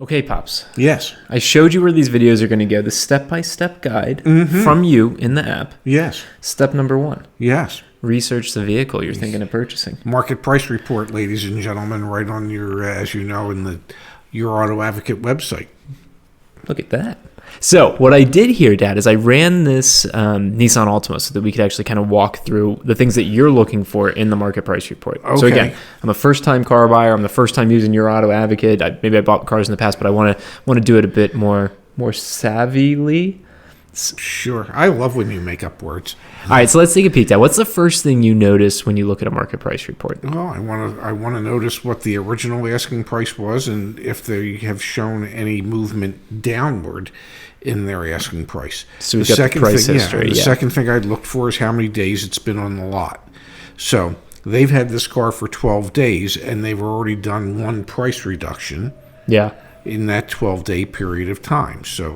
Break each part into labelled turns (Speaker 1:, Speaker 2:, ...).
Speaker 1: Okay, Pops.
Speaker 2: Yes.
Speaker 1: I showed you where these videos are going to go. The step-by-step guide from you in the app.
Speaker 2: Yes.
Speaker 1: Step number 1.
Speaker 2: Yes.
Speaker 1: Research the vehicle you're thinking of purchasing.
Speaker 2: Market price report, ladies and gentlemen, right on your, as you know, in the Your Auto Advocate website.
Speaker 1: Look at that. So what I did here, Dad, is I ran this Nissan Altima so that we could actually kind of walk through the things that you're looking for in the market price report.
Speaker 2: Okay.
Speaker 1: So again, I'm a first-time car buyer. I'm the first time using Your Auto Advocate. Maybe I bought cars in the past, but I want to do it a bit more savvily.
Speaker 2: Sure. I love when you make up words.
Speaker 1: All right, so let's take a peek, Dad. What's the first thing you notice when you look at a market price report?
Speaker 2: Well, I want to notice what the original asking price was and if they have shown any movement downward in their asking price.
Speaker 1: So we've got the price history.
Speaker 2: The second thing I'd look for is how many days it's been on the lot. So they've had this car for 12 days and they've already done one price reduction.
Speaker 1: Yeah.
Speaker 2: In that 12-day period of time. So,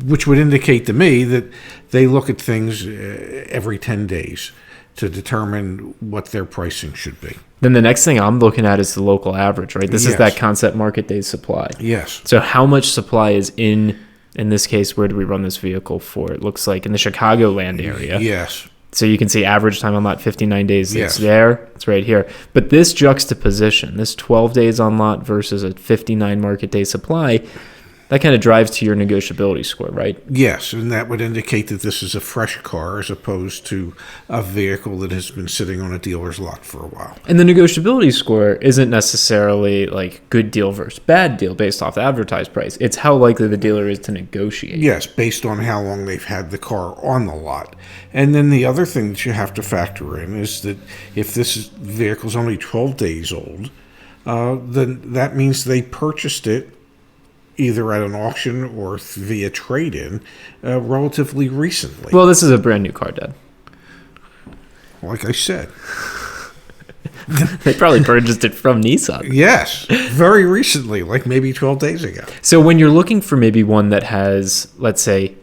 Speaker 2: which would indicate to me that they look at things every 10 days to determine what their pricing should be.
Speaker 1: Then the next thing I'm looking at is the local average, right? This is
Speaker 2: Yes.
Speaker 1: that concept market days supply.
Speaker 2: Yes.
Speaker 1: So how much supply is in this case, where do we run this vehicle for? It looks like in the Chicagoland area.
Speaker 2: Yes.
Speaker 1: So you can see average time on lot 59 days.
Speaker 2: Yes.
Speaker 1: It's there. It's right here. But this juxtaposition, this 12 days on lot versus a 59 market day supply, that kind of drives to your negotiability score, right?
Speaker 2: Yes, and that would indicate that this is a fresh car as opposed to a vehicle that has been sitting on a dealer's lot for a while.
Speaker 1: And the negotiability score isn't necessarily like good deal versus bad deal based off the advertised price. It's how likely the dealer is to negotiate.
Speaker 2: Yes, based on how long they've had the car on the lot. And then the other thing that you have to factor in is that if this vehicle is only 12 days old, then that means they purchased it either at an auction or via trade-in relatively recently.
Speaker 1: Well, this is a brand new car, Dad.
Speaker 2: Like I said.
Speaker 1: They probably purchased it from Nissan.
Speaker 2: Yes, very recently, like maybe 12 days ago.
Speaker 1: So when you're looking for maybe one that has, let's say,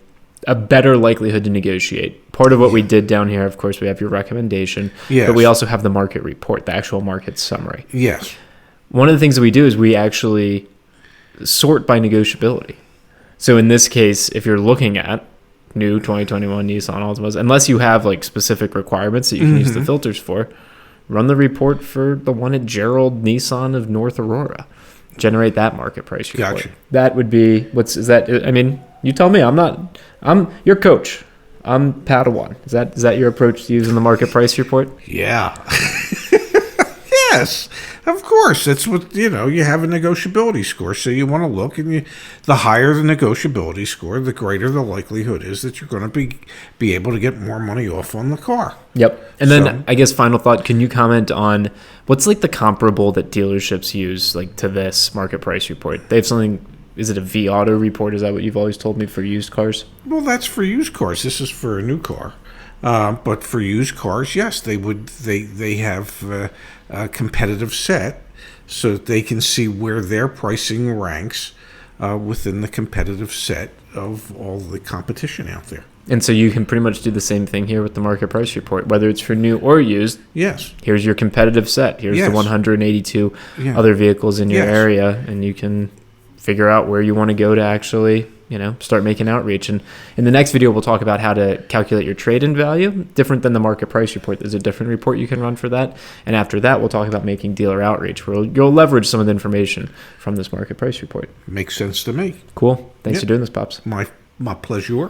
Speaker 1: a better likelihood to negotiate, part of what we did down here, of course, we have your recommendation,
Speaker 2: Yes.
Speaker 1: but we also have the market report, the actual market summary.
Speaker 2: Yes.
Speaker 1: One of the things that we do is we actually sort by negotiability. So in this case, if you're looking at new 2021 Nissan Altimas, unless you have like specific requirements that you can use the filters for, run the report for the one at Gerald Nissan of North Aurora. Generate that market price report.
Speaker 2: Gotcha.
Speaker 1: That would be, I mean, you tell me. I'm your coach. I'm Padawan. Is that your approach to using the market price report?
Speaker 2: Yeah. Yes, of course. That's what, you have a negotiability score. So you want to look, and the higher the negotiability score, the greater the likelihood is that you're going to be able to get more money off on the car.
Speaker 1: Yep. And then I guess final thought, can you comment on what's like the comparable that dealerships use like to this market price report? They have something, is it a V-Auto report? Is that what you've always told me for used cars?
Speaker 2: Well, that's for used cars. This is for a new car. But for used cars, yes, they have a competitive set so that they can see where their pricing ranks within the competitive set of all the competition out there.
Speaker 1: And so you can pretty much do the same thing here with the market price report, whether it's for new or used.
Speaker 2: Yes.
Speaker 1: Here's your competitive set. Here's the 182 other vehicles in your area, and you can figure out where you want to go to actually, start making outreach. And in the next video, we'll talk about how to calculate your trade-in value, different than the market price report. There's a different report you can run for that. And after that, we'll talk about making dealer outreach, where you'll leverage some of the information from this market price report.
Speaker 2: Makes sense to me.
Speaker 1: Cool. Thanks for doing this, Pops.
Speaker 2: My pleasure.